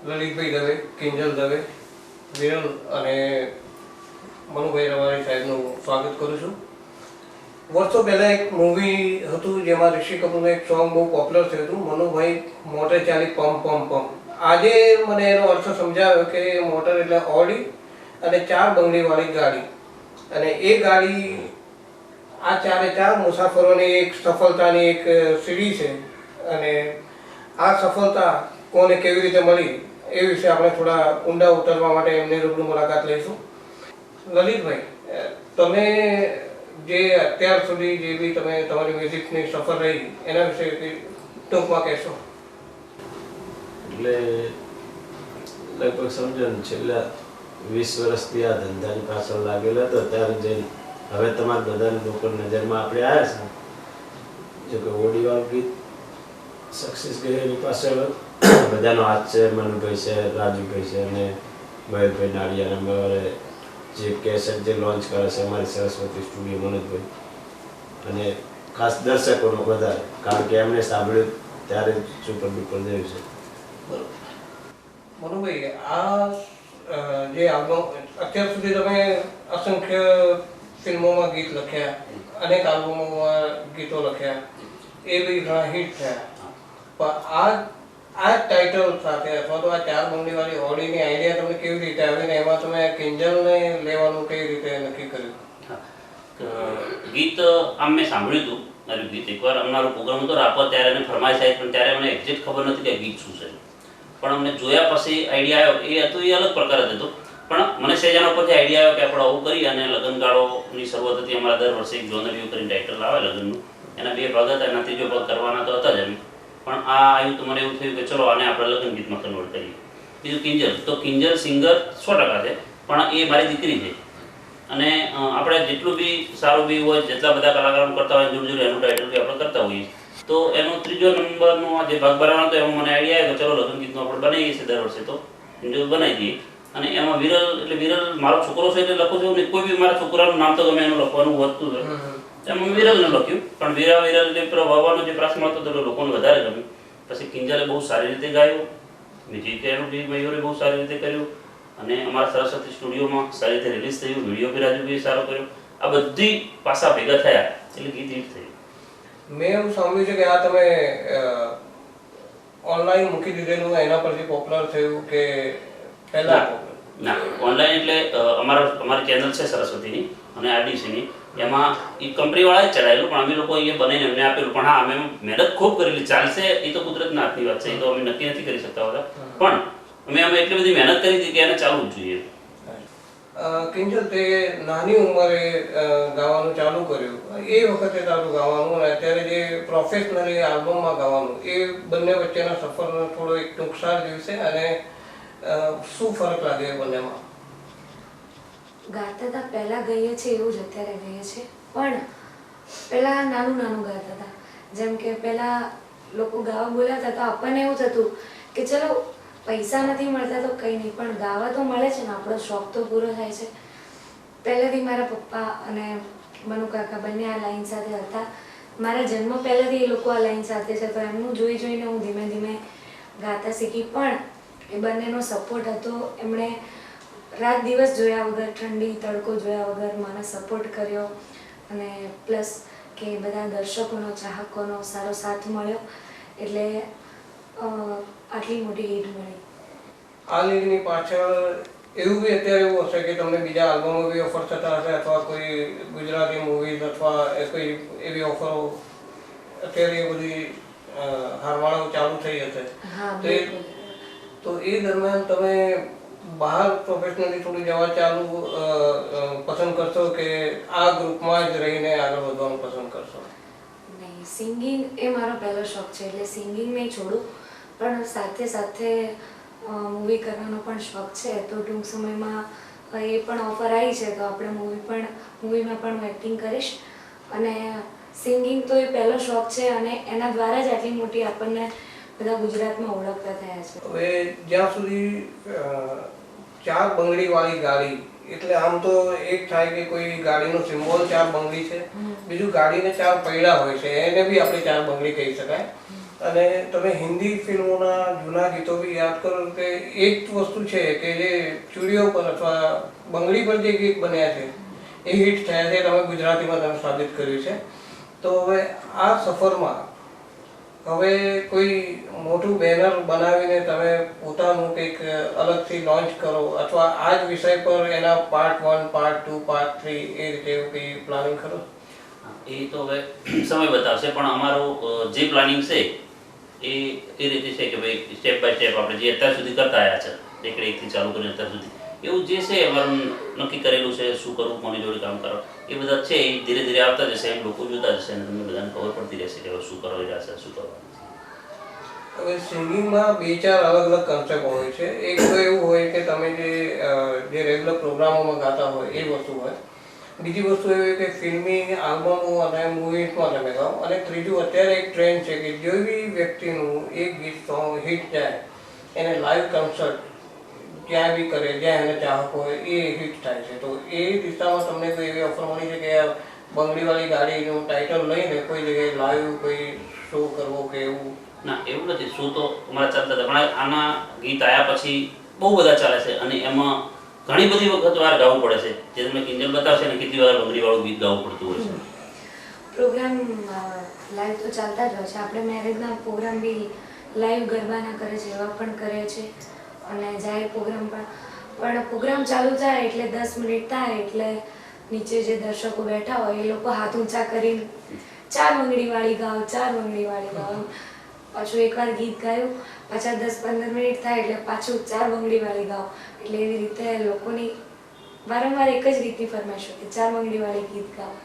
લલિતભાઈ દવે, કિંજલ દવે, વિરલ અને મનુભાઈ રવારી સાહેબનું સ્વાગત કરું છું. વર્ષો પહેલાં એક મૂવી હતું જેમાં ઋષિ કપૂરનું એક સોંગ બહુ પોપ્યુલર થયું હતું, મનુભાઈ મોટર ચાલી પંપ પંપ પંપ. આજે મને એનો અર્થ સમજાવ્યો કે મોટર એટલે ઓડી અને 4 બંગડીવાળી ગાડી, અને એ ગાડી આ ચાર મુસાફરોની એક સફળતાની એક સીડી છે. અને આ સફળતા કોને કેવી રીતે મળી એ વિશે આપણે થોડા ઊંડા ઉતરવા માટે એમની રૂબરૂ મુલાકાત લઈશું. લલિતભાઈ, તમે જે અત્યાર સુધી જે બી તમે તમારી મ્યુઝિકની સફર રહી એના વિશે ટૂંકમાં કહેશો? એટલે લગભગ સમજો ને છેલ્લા 20 વર્ષથી આ ધંધાની પાછળ લાગેલો હતો ત્યારે જઈને હવે તમારા બધા લોકો નજરમાં આપણે આવ્યા છે. જો કે ઓડીવાળું ગીત સક્સેસ ગયેલી પાછળ બધાનો હાથ છે. મનુભાઈ છે, રાજુભાઈ છે અને મયુરભાઈ નાળિયા અમારે જે કેસેટ જે લોન્ચ કરે છે અમારી સરસ્વતી સ્ટુડિયો મનોજભાઈ, અને ખાસ દર્શકોનો વધારે, કારણ કે એમને સાંભળ્યું ત્યારે સુપર ડુપર થયું છે. મનુભાઈ, આ જે આલ્બમ અત્યાર સુધી તમે અસંખ્ય ફિલ્મોમાં ગીત લખ્યા, અનેક આલ્બમોમાં ગીતો લખ્યા, એ બી ઘણા હિટ થયા, પણ આ ટાઇટલ સાથે અથવા તો આ 4 બંગડીવાળી ઓડીની આઈડિયા તમને કેવી રીતે આવી ને એમાં તમે કિંજલને લેવાનું કઈ રીતે નક્કી કર્યું? ગીત આમ મેં સાંભળ્યું હતું મારું ગીત એકવાર અમારો પ્રોગ્રામ હતો રાપર, ત્યારે એને ફરમાઈશ આવી, પણ ત્યારે મને એક્ઝેક્ટ ખબર નથી કે ગીત શું છે. પણ અમને જોયા પછી આઈડિયા આવ્યો, એ હતું એ અલગ પ્રકાર જ હતો, પણ મને સહેજાના ઉપરથી આઈડિયા આવ્યો કે આપણે આવું કરી અને લગ્નગાળોની શરૂઆત હતી. અમારા દર વર્ષે એક જોનરિયું કરીને ટાઇટલ આવે લગ્નનું, એના 2 ભાગ હતા, એના 3જો ભાગ કરવાના તો હતા જ એમ, પણ આ આવ્યું તો મને એવું થયું કે ચલો આને આપણે લગ્ન ગીતમાં કન્વર્ટ કરીએ. બીજું કિંજલ, તો કિંજલ સિંગર 100% છે, પણ એ મારી દીકરી છે, અને આપણે જેટલું બી સારું બી હોય, જેટલા બધા કલાકારો કરતા હોય જોડે જોડે એનું ટાઇટલ બી આપણે કરતા હોઈએ, તો એનો 3જો નંબરનો જે ભાગ ભરવાનો હતો એમાં મને આઈડિયા આવ્યો કે ચલો લગ્ન ગીતનું આપણે બનાવીએ છીએ દર વર્ષે, તો કિંજલ બનાવી દઈએ. અને એમાં વિરલ, એટલે વિરલ મારો છોકરો છે એટલે લખું છું, કોઈ બી મારા છોકરાનું નામ તો ગમે એનું લખવાનું વધતું હોય, એમાં વિરલને લખ્યું, પણ વિરલ એટલે પેલો વાવાનો જે પ્રાસ મળતો હતો લોકોને વધારે ગમ્યું. પછી કિંજલે બહુ સારી રીતે ગાયું, મ્યુઝિક એનું બી મયુરે બહુ સારી રીતે કર્યું, અને અમારા સરસ્વતી સ્ટુડિયોમાં સારી રીતે રિલીઝ થયું, વિડીયો બી રાજુભાઈએ સારો કર્યો. આ બધી પાસા ભેગા થયા એટલે ગીત હિટ થયું. મેં એવું સાંભળ્યું છે કે આ તમે ઓનલાઈન મૂકી દીધેલું, એના પરથી પોપ્યુલર થયું કે પહેલા? ના, ઓનલાઈન એટલે અમારી ચેનલ છે સરસ્વતીની અને આરડીસીની, એમાં એ કંપનીવાળાએ જ ચડાવેલું, પણ અમે લોકો એ બનાવીને અમને આપેલું. પણ હા, અમે મહેનત ખૂબ કરેલી. ચાલશે એ તો કુદરતના હાથની વાત છે, એ તો અમે નક્કી નથી કરી શકતા હોતા, પણ અમે એટલી બધી મહેનત કરી હતી કે એને ચાલવું જ જોઈએ. કિંજલ, તે નાની ઉંમરે ગાવાનું ચાલુ કર્યું, એ વખતે તારું ગાવાનું અને અત્યારે જે પ્રોફેશનલી આલ્બમમાં ગાવાનું, એ બંને વચ્ચેના સફરનો થોડો એક ટૂંકસાર દિવસે અને શું ફરક લાગે એ બંનેમાં? ગાતા હતા પહેલાં ગઈએ છીએ એવું જ અત્યારે ગઈએ છીએ, પણ પહેલાં નાનું ગાતા હતા. જેમ કે પહેલાં લોકો ગાવા બોલાતા તો આપણને એવું થતું કે ચલો પૈસા નથી મળતા તો કંઈ નહીં, પણ ગાવા તો મળે છે ને, આપણો શોખ તો પૂરો થાય છે. પહેલેથી મારા પપ્પા અને મનુ કાકા બંને આ લાઈન સાથે હતા. મારા જન્મ પહેલાંથી એ લોકો આ લાઈન સાથે છે, તો એમનું જોઈને હું ધીમે ધીમે ગાતા શીખી. પણ એ બંનેનો સપોર્ટ હતો, એમણે રાત દિવસ જોયા વગર, ઠંડી તડકો જોયા વગર મને સપોર્ટ કર્યો, અને પ્લસ કે બધા દર્શકોનો, ચાહકોનો સારો સાથ મળ્યો, એટલે આટલી મોટી હિટ મળી. આ લીડની પાછળ એવું બી અત્યારે એવું હશે કે તમને બીજા આલ્બમો બી ઓફર થતા હશે, અથવા કોઈ ગુજરાતી મૂવીઝ અથવા કોઈ એવી ઓફરો અત્યારે એ બધી હારવાળો ચાલુ થઈ હશે? તો એ દરમિયાન તમે બહાર પ્રોફેશનલી થોડું જવા ચાલુ પસંદ કરશો કે આ ગ્રુપમાં જ રહીને આગળ વધવાનું પસંદ કરશો? નહીં, સિંગિંગ એ મારો પહેલો શોખ છે, એટલે સિંગિંગ નહીં છોડું, પણ સાથે સાથે મૂવી કરવાનો પણ શોખ છે. તો ટૂંક સમયમાં એ પણ ઓફર આવી છે, તો આપણે મૂવીમાં પણ હું એક્ટિંગ કરીશ. અને સિંગિંગ તો એ પહેલો શોખ છે, અને એના દ્વારા જ આટલી મોટી આપણને બધા ગુજરાતમાં ઓળખતા થયા છે. હવે જ્યાં સુધી 4 બંગડીવાળી ગાડી, એટલે આમ તો એક થાય કે કોઈ ગાડીનો સિમ્બોલ 4 બંગડી છે, બીજું ગાડીને 4 પૈડા હોય છે, એને બી આપણે 4 બંગડી કહી શકાય. અને તમે હિન્દી ફિલ્મોના જૂના ગીતો બી યાદ કરો કે એક વસ્તુ છે કે જે ચૂડીઓ પર અથવા બંગડી પર જે ગીત બન્યા છે એ હિટ થયા છે, તમે ગુજરાતીમાં તમે સાબિત કર્યું છે. તો હવે આ સફરમાં હવે કોઈ મોટું બેનર બનાવીને તમે પોતાનું કંઈક અલગથી લોન્ચ કરો અથવા આ જ વિષય પર એના પાર્ટ 1, પાર્ટ 2, પાર્ટ 3 એ રીતે એવું કંઈ પ્લાનિંગ કરો? એ તો હવે સમય બતાવશે, પણ અમારો જે પ્લાનિંગ છે એ રીતે છે કે ભાઈ સ્ટેપ બાય સ્ટેપ આપણે જે અત્યાર સુધી કરતા આવ્યા છે, એકડે એકથી ચાલુ કરીને અત્યાર સુધી એવું જે છે અમારું નક્કી કરેલું છે, શું કરવું, કોની જોડે કામ કરો, એ બધા છે. એ ધીરે ધીરે આવતા જશે, એમ લોકો જોતા જશે અને તમને બધાને ખબર પડતી રહેશે કે હવે શું કરવા રહ્યા છે, શું કરવાનું છે. હવે સિંગિંગમાં 2-4 અલગ અલગ કન્સેપ્ટ હોય છે. એક તો એવું હોય કે તમે જે રેગ્યુલર પ્રોગ્રામોમાં ગાતા હોય એ વસ્તુ હોય. બીજી વસ્તુ એવી કે ફિલ્મી આલ્બમો અને મૂવીઝમાં તમે ગાઓ. અને ત્રીજું અત્યારે એક ટ્રેન્ડ છે કે જે બી વ્યક્તિનું એક ગીત સોંગ હિટ જાય એને લાઈવ કન્સર્ટ જ્યાં બી કરે, જ્યાં એને ચાહક હોય એ હિટ થાય છે. તો એ દિશામાં તમને કોઈ એવી ઓફર મળી છે કે બંગડીવાળી ગાડીનું ટાઇટલ લઈને કોઈ જગ્યાએ લાઈવ કોઈ શો કરવો કે એવું? ના, એવું નથી. શું તો અમારા ચાલતા હતા, પણ આના ગીત આવ્યા પછી બહુ બધા ચાલે છે અને એમાં ઘણી બધી વખત વાર ગાવું પડે છે. જે તમને કિંજલ બતાવશે ને કેટલી વાર બંગડીવાળું ગીત ગાવું પડતું હોય છે. પ્રોગ્રામ લાઈવ તો ચાલતા જ હોય છે. આપણે મેરેજના પ્રોગ્રામ બી લાઈવ ગરબાના કરે છે, એવા પણ કરે છે. અને જાહેર પ્રોગ્રામ પણ પ્રોગ્રામ ચાલુ થાય એટલે 10 મિનિટ થાય એટલે નીચે જે દર્શકો બેઠા હોય એ લોકો હાથ ઊંચા કરીને 4 બંગડીવાળી ગાઓ, 4 બંગડીવાળી ગાઓ. પાછું એકવાર ગીત ગાયું, પાછા 10-15 મિનિટ થાય એટલે પાછું 4 બંગડીવાળી ગાઓ. એટલે એવી રીતે લોકોની વારંવાર એક જ રીતની ફરમાઈશ હોય કે 4 બંગડીવાળી ગીત ગાઓ.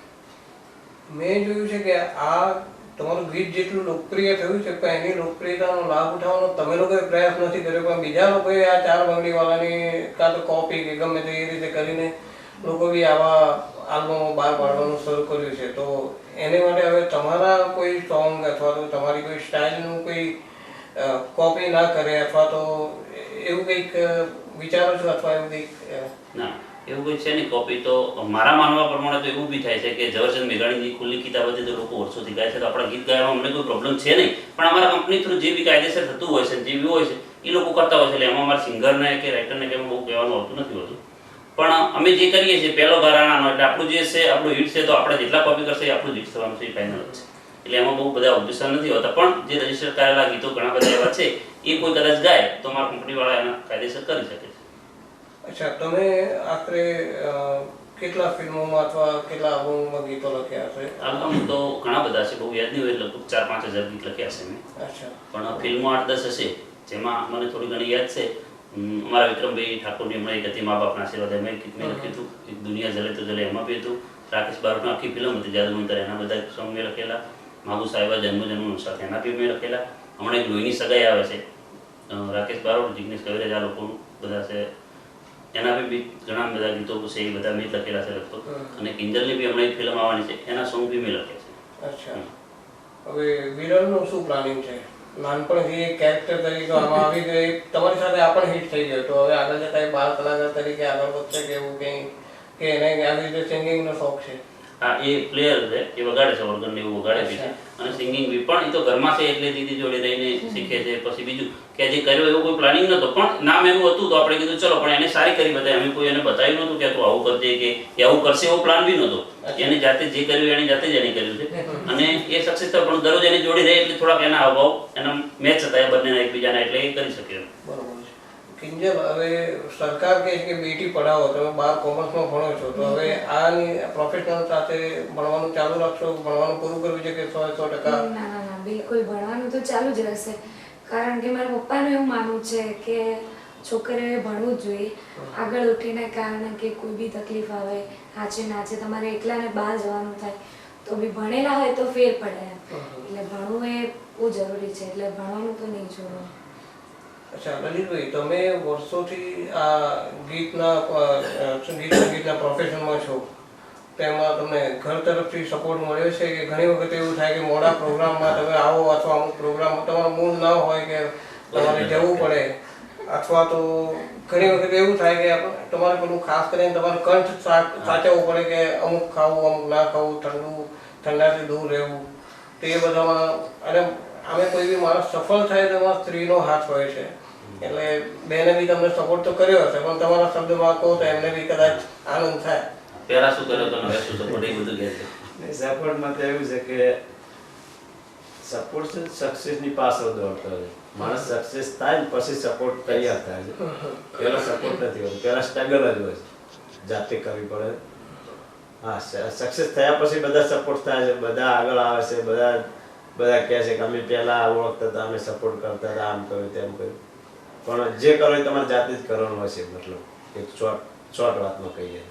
મેં જોયું છે કે આ તમારું ગીત જેટલું લોકપ્રિય થયું છે પણ એની લોકપ્રિયતાનો લાભ ઉઠાવવાનો તમે લોકોએ પ્રયાસ નથી કર્યો, પણ બીજા લોકોએ આ 4 બંગડીવાળાની કાં તો કોપી કે ગમે તે એ રીતે કરીને લોકો બી આવા આલ્બમો બહાર પાડવાનું શરૂ કર્યું છે. તો એને માટે હવે તમારા કોઈ સોંગ અથવા તો તમારી કોઈ સ્ટાઇલનું કોઈ કોપી ના કરે અથવા તો એવું કંઈક વિચારો છો અથવા એવું કંઈક? ના, એવું કંઈ છે નહીં કોપી. તો મારા માનવા પ્રમાણે તો એવું બી થાય છે કે ઝવેરચંદ મેઘાણીની ખુલ્લી કિતાબથી તો લોકો વર્ષોથી ગાય છે, તો આપણા ગીત ગાવામાં અમને કોઈ પ્રોબ્લેમ છે નહીં. પણ અમારા કંપની થ્રુ જે બી કાયદેસર થતું હોય છે, જે બી હોય છે એ લોકો કરતા હોય છે. એટલે એમાં અમારા સિંગરને કે રાઇટરને કે બહુ કહેવાનું આવતું નથી હોતું. પણ અમે જે કરીએ છીએ પહેલો ઘરાણાનો, એટલે આપણું જે છે આપણું હિટ છે, તો આપણે જેટલા કોપી કરશે એ આપણું હિટ થવાનું છે, એ ફાઇનલ જ છે. એટલે એમાં બહુ બધા ઓબ્જેક્શન નથી હોતા. પણ જે રજીસ્ટર કરેલા ગીતો ઘણા બધા એવા છે એ કોઈ કદાચ ગાય તો અમારા કંપનીવાળા એના કાયદેસર કરી શકે છે. અચ્છા, તમે આખરે કેટલા ફિલ્મોમાં અથવા કેટલા આલ્બમોમાં ગીતો લખ્યા છે? આલ્બમ તો ઘણા બધા છે, બહુ યાદ નહીં હોય, લગભગ 4-5 હજાર ગીત લખ્યા છે મેં. અચ્છા. પણ ફિલ્મો 8-10 હશે, જેમાં મને થોડી ઘણી યાદ છે. અમારા વિક્રમભાઈ ઠાકોરની હમણાં એક હતી મા બાપના આશીર્વાદ, એમાં એક ગીત મેં લખ્યું હતું. એક દુનિયા જલે તો જલે એમાં બી હતું. રાકેશ બારોટની આખી ફિલ્મ હતી જાદુમંતર, એના બધા સોંગ મેં લખેલા. માગુ સાહેબા જન્મ સાથે એના બી મેં લખેલા. હમણાં એક લોહીની સગાઈ આવે છે, રાકેશ બારોટ, જિગ્નેશ કવિરાજ, આ લોકોનું બધા છે, એના બી ઘણા બધા ગીતો છે, એ બધા મેં લખેલા છે લગભગ. અને કિંજલની બી હમણાં એક ફિલ્મ આવવાની છે, એના સોંગ બી મેં લખ્યા છે. અચ્છા. હવે વિરલનું શું પ્લાનિંગ છે? નાનપણથી એક કેરેક્ટર તરીકે આમાં આવી ગઈ, તમારી સાથે આ પણ હિટ થઈ ગયો, તો હવે આગળ જતા એ બાળ કલાકાર તરીકે આગળ વધશે કે એવું કંઈ, કે એને આવી રીતે સિંગિંગનો શોખ છે? હા, એ પ્લેયર છે, એ વગાડે છે ઓર્ગન ને એવું વગાડે બી છે અને સિંગિંગ બી. પણ એ તો ઘરમાં છે એટલે દીદી જોડે રહીને શીખે છે. પછી બીજું કે જે કર્યો એવો કોઈ પ્લાનિંગ નહોતો, પણ નામ એવું હતું તો આપણે કીધું ચલો, પણ એને સારી કરી બતાવી. અમે કોઈ એને બતાવ્યું નહોતું કે તું આવું કરજે કે આવું કરશે, એવો પ્લાન બી નહોતો. એને જાતે જે કર્યું એની જાતે જ એને કર્યું છે અને એ સક્સેસ થયો. પણ દરરોજ એની જોડે રહે એટલે થોડાક એના હાવભાવ એના મેચ હતા એ બંનેના એકબીજાના, એટલે એ કરી શકે. બરોબર છે. કિંજલ, હવે સરકાર કહે છે કે બેટી પઢાઓ, તમે 12 કોમર્સમાં ભણો છો, તો હવે આની પ્રોફેશનલ સાથે ભણવાનું ચાલુ રાખશો? ભણવાનું પૂરું કરવું છે કે 100%? ના ના ના, બિલકુલ ભણવાનું તો ચાલુ જ રહેશે. કારણ કે મારા પપ્પાનું એવું માનવું છે કે છોકરીઓએ ભણવું જ જોઈએ. આગળ ઉઠીને કારણે કે કોઈ બી તકલીફ આવે, હાચે નાચે તમારે એકલાને બહાર જવાનું થાય તો બી ભણેલા હોય તો ફેર પડે એમ. એટલે ભણવું એ બહુ જરૂરી છે, એટલે ભણવાનું તો નહીં છોડવું. અચ્છા લલિતભાઈ, તમે વર્ષોથી આ ગીતના પ્રોફેશનમાં છો, તેમાં તમને ઘર તરફથી સપોર્ટ મળ્યો છે કે ઘણી વખત એવું થાય કે મોડા પ્રોગ્રામમાં તમે આવો અથવા અમુક પ્રોગ્રામમાં તમારો મૂડ ના હોય કે તમારે જવું પડે, અથવા તો ઘણી વખત એવું થાય કે તમારે પેલું ખાસ કરીને તમારે કંઠ સાચવવું પડે કે અમુક ખાવું, અમુક ના ખાવું, ઠંડાથી દૂર રહેવું, તો એ બધામાં અને આમે કોઈ બી માણસ સફળ થાય તો એમાં સ્ત્રીનો હાથ હોય છે. એટલે બેને બી તમને સપોર્ટ તો કર્યો હશે, પણ તમારા શબ્દમાં કહો તો એમને બી કદાચ આનંદ થાય. પહેલા શું કર્યો તો હવે શું સપોર્ટ એ બધું કહે છે. સપોર્ટમાં તો એવું છે કે સપોર્ટ છે સક્સેસની પાછળ દોડતો હોય. માણસ સક્સેસ થાય ને પછી સપોર્ટ તૈયાર થાય છે. પહેલા સપોર્ટ નથી હોતો, પહેલા સ્ટ્રગલ જ હોય છે, જાતે કરવી પડે. હા, સક્સેસ થયા પછી બધા સપોર્ટ થાય છે, બધા આગળ આવે છે, બધા કહે છે કે અમે પહેલા ઓળખતા હતા, અમે સપોર્ટ કરતા હતા, આમ કર્યું તેમ કર્યું. પણ જે કરો એ તમારે જાતે જ કરવાનું હોય છે. મતલબ એક શોર્ટ વાતમાં કહીએ.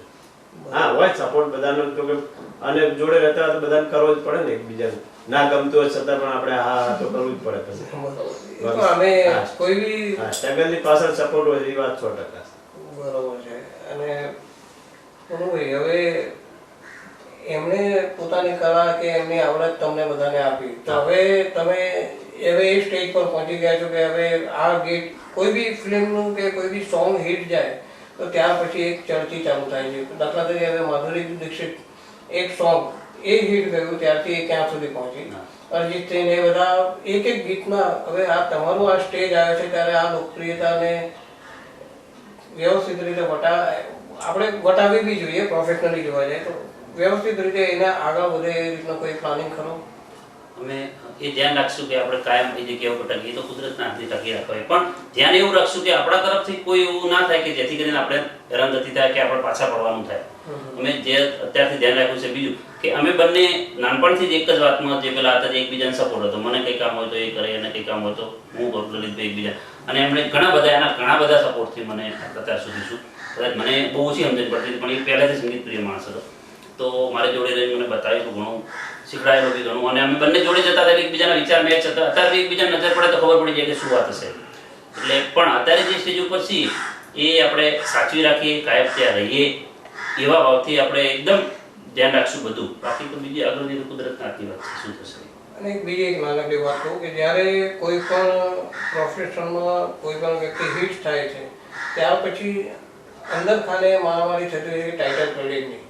હા, હોય સપોર્ટ બધાનો તો કે, અને જોડે રહેતા હોય તો બધાને કરવો જ પડે ને એકબીજાને. ના ગમતું હોય છતાં પણ આપણે હા તો કરવું જ પડે પછી. તો અમે કોઈ બી સ્ટ્રગલની પાછળ સપોર્ટ હોય એ વાત 100% બરોબર છે. અને ભાઈ હવે એમણે પોતાની કળા કે એમની આવડત તમને બધાને આપી, તો હવે તમે હવે એ સ્ટેજ પર પહોંચી ગયા છો કે હવે આ ગીત કોઈ બી ફિલ્મનું કે કોઈ બી સોંગ હિટ જાય તો ત્યાર પછી એક ચર્ચી ચાલુ થાય છે. દાખલા તરીકે હવે માધુરી દીક્ષિત એક સોંગ એ હિટ ગયું ત્યારથી એ ક્યાં સુધી પહોંચી, અરિજીત સિંહ એ બધા એક એક ગીતના. હવે આ તમારું આ સ્ટેજ આવે છે ત્યારે આ લોકપ્રિયતાને વ્યવસ્થિત રીતે આપણે વટાવી બી જોઈએ, પ્રોફેશનલી જોવા જાય તો વ્યવસ્થિત રીતે એના આગળ વધે એ રીતનો કોઈ પ્લાનિંગ ખરો? અમે એ ધ્યાન રાખશું કે આપણે કાયમ એ જગ્યા ઉપર ટકીએ તો કુદરતના હાથથી ટકી રાખવા, પણ ધ્યાન એવું રાખશું કે આપણા તરફથી કોઈ એવું ના થાય કે જેથી કરીને આપણે હેરાનગતિ થાય કે આપણે પાછા પડવાનું થાય. અમે જે અત્યારથી ધ્યાન રાખ્યું છે બીજું કે અમે બંને નાનપણથી જ એક જ વાતમાં જે પેલા હતા એકબીજાને સપોર્ટ હતો. મને કંઈ કામ હોય તો એ કરે, એને કંઈ કામ હોય તો હું કરું, લલિતભાઈ એકબીજા. અને એમણે ઘણા બધા સપોર્ટથી મને અત્યાર સુધી છું. કદાચ મને બહુ ઓછી સમજણ પડતી પણ એ પહેલાંથી સંગીત પ્રિય માણસ હતો, તો મારી જોડે રહીને મને બતાવ્યું ઘણું, શીખડાયેલું બી ઘણું. અને અમે બંને જોડે જતા હતા, એકબીજાના વિચાર મેચ હતા. અત્યારે એકબીજાને નજર પડે તો ખબર પડી જાય કે શું વાત હશે. એટલે પણ અત્યારે જે સ્ટેજ ઉપર છીએ એ આપણે સાચવી રાખીએ, કાયમ ત્યાં રહીએ, એવા ભાવથી આપણે એકદમ ધ્યાન રાખશું બધું. બાકી તો બીજી આગળની કુદરતના હાથની વાત છે, શું થશે. અને બીજી એક નાનકડી વાત કહું કે જ્યારે કોઈ પણ પ્રોફેશનમાં કોઈ પણ વ્યક્તિ હિટ થાય છે ત્યાર પછી અંદર ખાને મારામારી થતી હોય કે ટાઇટલ ક્રેડિટની.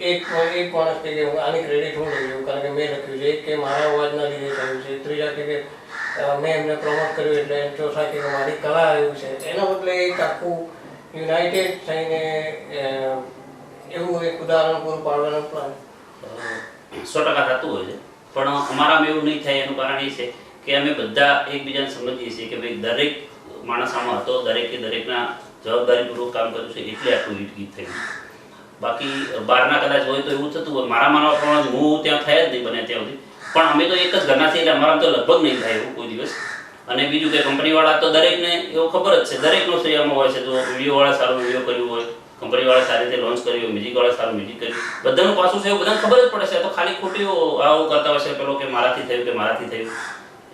એક માણસ કહે કે આની ક્રેડિટ હું લઈ લઉં કારણ કે મેં લખ્યું છે, એક કે મારા અવાજના લીધે થયું છે, ત્રીજા કે મેં એમને પ્રમોટ કર્યું એટલે, ચોથા કે મારી કળા આવ્યું છે. એના બદલે એક આખું યુનાઇટેડ થઈને એવું એક ઉદાહરણ પૂરું પાડવાનું પ્લાન 100% થતું હોય છે, પણ અમારામાં એવું નહીં થાય. એનું કારણ એ છે કે અમે બધા એકબીજાને સમજીએ છીએ કે ભાઈ દરેક માણસ આમાં હતો, દરેકના જવાબદારીપૂર્વક કામ કર્યું છે એટલે આટલું હિટ ગીત થયું. બાકી બહારના કદાચ હોય તો એવું થતું હોય. મારા માનવા પ્રમાણે હું ત્યાં થયા જ નહીં બને ત્યાં સુધી, પણ અમે તો એક જ ઘરના છીએ એટલે અમારા તો લગભગ નહીં થાય એવું કોઈ દિવસ. અને બીજું કે કંપનીવાળા તો દરેકને એવું ખબર જ છે, દરેકનો શ્રેયમાં હોય છે. જો વિડીયોવાળા સારું વિડીયો કર્યું હોય, કંપનીવાળા સારી રીતે લોન્ચ કર્યું હોય, મ્યુઝિકવાળા સારું મ્યુઝિક કર્યું, બધાનું પાછું છે એવું બધાને ખબર જ પડે છે. તો ખાલી ખોટી આવું કરતા હોય છે પેલો કે મારાથી થયું કે મારાથી થયું.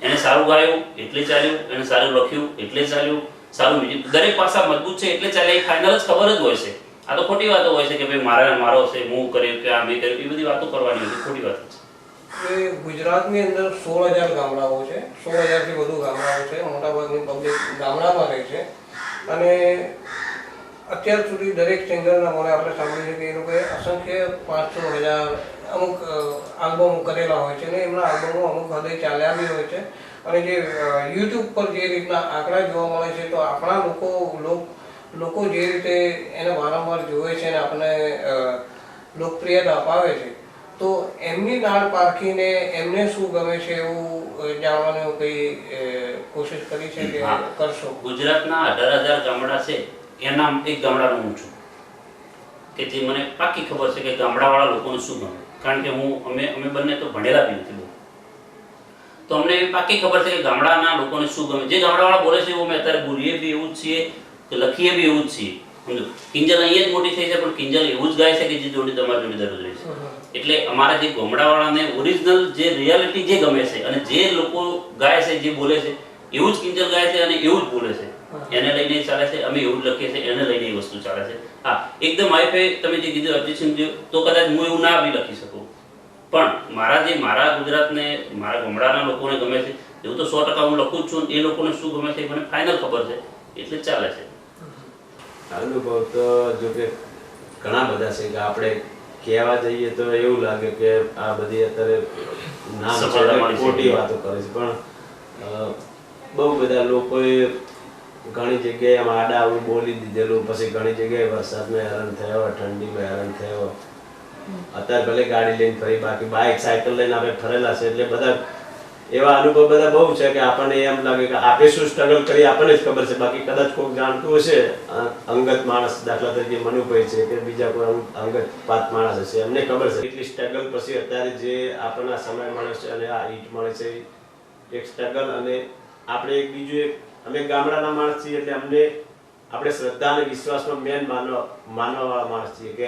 એને સારું ગાયું એટલે ચાલ્યું, એને સારું લખ્યું એટલે ચાલ્યું, સારું મ્યુઝિક, દરેક પાસા મજબૂત છે એટલે ચાલે, એ ફાઇનલ જ ખબર જ હોય છે. આ તો ખોટી વાતો હોય છે કે ભાઈ મારો છે, હું કર્યું કે આ મેં કર્યું, એ બધી વાતો કરવાની હોય, ખોટી વાત છે. ગુજરાતની અંદર 16,000 ગામડાઓ છે, 16,000થી વધુ ગામડાઓ છે. મોટાભાગની પબ્લિક ગામડામાં રહે છે. અને અત્યાર સુધી દરેક સિંગરના મોડે આપણે સાંભળ્યું છે કે એ લોકોએ અસંખ્ય 500,000 અમુક આલ્બમ કરેલા હોય છે, અને એમના આલ્બમો અમુક હદે ચાલ્યા બી હોય છે. અને જે યુટ્યુબ પર જે રીતના આંકડા જોવા મળે છે તો આપણા લોકો જે રીતે એને વારંવાર જોવે છે અને આપણને લોકપ્રિયતા અપાવે છે, તો એમની નાળ પારખીને એમને શું ગમે છે એવું જાણવાની કંઈ કોશિશ કરી છે કે કરશો? ગુજરાતના 18,000 ગામડા છે, એના એક ગામડાનું હું છું કે જે મને પાકી ખબર છે કે ગામડાવાળા લોકોને શું ગમે. કારણ કે અમે બંને તો ભણેલા બી નથી બહુ, તો અમને એવી પાકી ખબર છે કે ગામડાના લોકોને શું ગમે. જે ગામડાવાળા બોલે છે એવું અમે અત્યારે બોલીએ બી એવું જ છીએ, લખીએ બી એવું જ છીએ. સમજો, કિંજલ અહીંયા જ મોટી થઈ છે પણ કિંજલ એવું જ ગાય છે કે જે જોડી તમારી જોડી દરરોજ રહે છે. એટલે અમારા જે ગામડાવાળાને ઓરિજિનલ જે રિયાલિટી જે ગમે છે અને જે લોકો ગાય છે, જે બોલે છે એવું જ કિંજલ ગાય છે અને એવું જ બોલે છે. એને લઈને ચાલે છે, અમે એવું જ લખીએ છીએ, એને લઈને એ વસ્તુ ચાલે છે. હા, એકદમ હાઈફાઈ તમે જે કીધું અરિજીત સિંહ તો કદાચ હું એવું ના બી લખી શકું, પણ મારા ગુજરાતને, મારા ગામડાના લોકોને ગમે છે એવું તો 100% હું લખું જ છું. એ લોકોને શું ગમે છે મને ફાઇનલ ખબર છે એટલે ચાલે છે. અનુભવ તો જો કે ઘણા બધા છે કે આપણે કહેવા જઈએ તો એવું લાગે કે આ બધી અત્યારે નામ છે સફળતા મળી છે. ખોટી વાતો કરે છે, પણ બહુ બધા લોકોએ ઘણી જગ્યાએ આમ આડા આવડું બોલી દીધેલું, પછી ઘણી જગ્યાએ વરસાદમાં હેરાન થયો, ઠંડીમાં હેરાન થયો. અત્યારે ભલે ગાડી લઈને ફરી, બાકી બાઇક સાયકલ લઈને આપણે ફરેલા છે, એટલે બધા એવા અનુભવ બધા બહુ છે કે આપણને એમ લાગે કે આપણે શું સ્ટ્રગલ કરી આપણને જ ખબર છે. બાકી કદાચ કોઈ જાણતું હશે, અંગત માણસ, દાખલા તરીકે મનુભાઈ છે કે બીજા કોઈ અંગત પાત માણસ હશે, એમને ખબર છે એટલી સ્ટ્રગલ પછી અત્યારે જે આપણને સમય મળે છે અને આ ઈટ મળે છે, એક સ્ટ્રગલ. અને આપણે એક બીજું એક, અમે ગામડાના માણસ છીએ એટલે અમને આપણે શ્રદ્ધા અને વિશ્વાસમાં મેન માનવાવાળા માણસ છીએ કે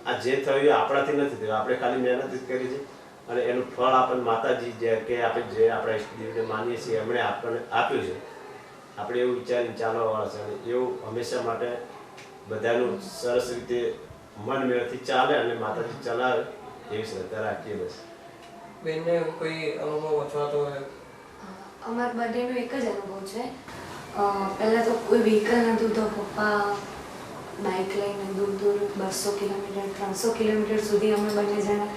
આ જે થયું એ આપણાથી નથી થયું, આપણે ખાલી મહેનત જ કરી છે અને એનું ફળ આપણને માતાજી જે કે આપણે જે આપણા ઈષ્ટદેવને માનીએ છીએ એમણે આપણને આપ્યું છે. આપણે એવું વિચારીને ચાલવાવાળા છે અને એવું હંમેશા માટે બધાનું સરસ રીતે મન મેળથી ચાલે અને માતાજી ચલાવે એવી શ્રદ્ધા રાખીએ. બસ બેનને કોઈ અનુભવ અથવા તો અમારા બંનેનો એક જ અનુભવ છે. પહેલાં તો કોઈ વ્હીકલ નહોતું, તો પપ્પા બાઇક લઈને દૂર દૂર 200 કિલોમીટર 300 કિલોમીટર સુધી અમે બંને જણા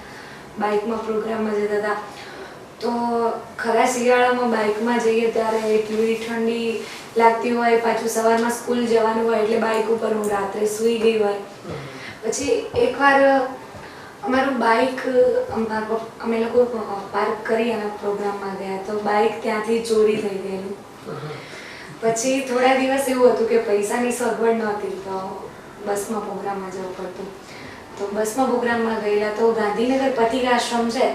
બાઇકમાં પ્રોગ્રામમાં જતા હતા. તો ખરા શિયાળામાં બાઇકમાં જઈએ ત્યારે એટલી ઠંડી લાગતી હોય, પાછું સવારમાં સ્કૂલ જવાનું હોય એટલે બાઇક ઉપર હું રાત્રે સૂઈ ગઈ હોય. પછી એકવાર અમારું બાઇક અમે લોકો પાર્ક કરી અને પ્રોગ્રામમાં ગયા તો બાઇક ત્યાંથી ચોરી થઈ ગયેલું. પછી થોડા દિવસ એવું હતું કે પૈસાની સગવડ નહોતી, તો બસમાં પ્રોગ્રામમાં જવું પડતું. તો બસમાં પ્રોગ્રામમાં ગયેલા તો ગાંધીનગર પથિક આશ્રમ છે,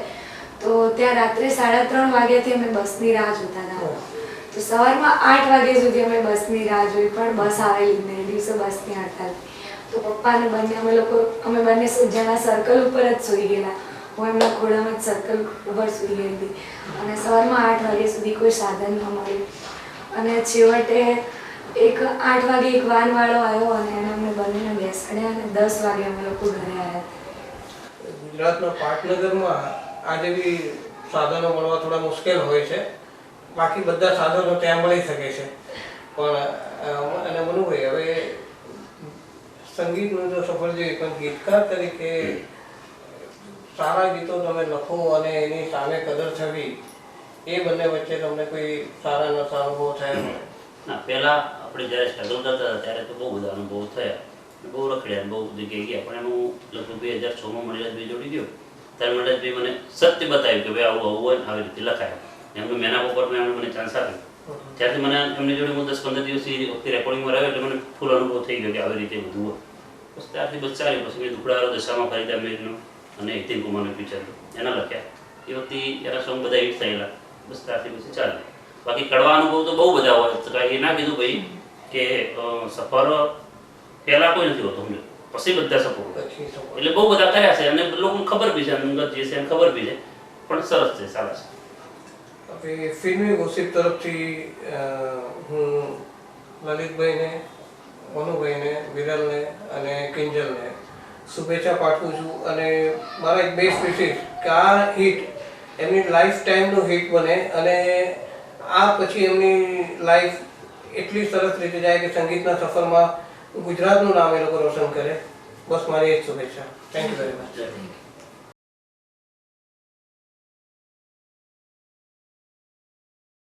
તો ત્યાં રાત્રે 3:30 વાગ્યાથી અમે બસની રાહ જોતા હતા. તો સવારમાં 8 વાગ્યા સુધી અમે બસની રાહ જોઈ, પણ બસ આવેલી નહીં. એ દિવસે બસની હડતાલ. તો પપ્પા અને બંને અમે બંને જણા સર્કલ ઉપર જ સૂઈ ગયેલા. હું એમના ખોળામાં જ સર્કલ ઉપર સૂઈ ગઈ હતી અને સવારમાં 8 વાગ્યા સુધી કોઈ સાધન ન મળ્યું. અને છેવટે 8 વાગે એક વાનવાળો આવ્યો અને એને અમને બંનેને બેસાડ્યા અને 10 વાગે અમે લોકો ઘરે આવ્યા. ગુજરાતના પાટનગરમાં આજે બી સાધનો મળવા થોડા મુશ્કેલ હોય છે, બાકી બધા સાધનો ત્યાં મળી શકે છે. પણ અને મનુભાઈ, હવે સંગીતનું તો સફર જોઈએ, પણ ગીતકાર તરીકે સારા ગીતો તમે લખો અને એની સામે કદર થવી, એ બંને વચ્ચે તમને કોઈ સારા નશા અનુભવ થયા હોય? ના, પહેલાં આપણે જ્યારે સ્ટ્રગલ કરતા હતા ત્યારે તો બહુ બધા અનુભવો થયા, બહુ રખડ્યા, બહુ જગ્યાએ ગયા. પણ એનું લગભગ 2006માં મણિલાલભાઈ જોડી ગયો ત્યારે મણિલાલભાઈ મને સત્ય બતાવ્યું કે ભાઈ આવું હોય ને આવી રીતે લખાય. એમને મેના પોપટમાં એમણે મને ચાન્સ આપ્યો. ત્યારથી મને એમની જોડે હું 10-15 દિવસથી વખતે રેકોર્ડિંગમાં રહ્યો એટલે મને ફૂલ અનુભવ થઈ ગયો કે આવી રીતે બધું હોય. બસ ત્યારથી બસ ચાલ્યું. પછી મેં દુખડારો દશામાં ફરીદા મેઘનો અને હિતેન કુમારનું પિક્ચર એના લખ્યા. એ વખતે એના સોંગ બધા હિટ થયેલા. બસ ત્યારથી પછી ચાલ્યું. બાકી કડવા અનુભવ તો બહુ બધા હોય. એ ના કીધું ભાઈ કે સફર પહેલાં કોઈ નથી હોતો, સમજો, પછી બધા સફર હોય. એટલે બહુ બધા કર્યા છે અને લોકોને ખબર બી છે, અંગત જે છે એને ખબર બી છે, પણ સરસ છે, સારા છે. હવે ફિલ્મી ગોસિપ તરફથી હું લલિતભાઈને, મનુભાઈને, વિરલને અને કિંજલને શુભેચ્છા પાઠવું છું. અને મારા એક બેસ્ટ વિશિસ કે આ હિટ એમની લાઈફ ટાઈમનું હિટ બને અને આ પછી એમની લાઈફ એટલી સરસ રીતે જાય કે સંગીતના સફરમાં ગુજરાતનું નામ એ લોકો રોશન કરે. બસ મારી એ જ શુભેચ્છા. Thank you very much.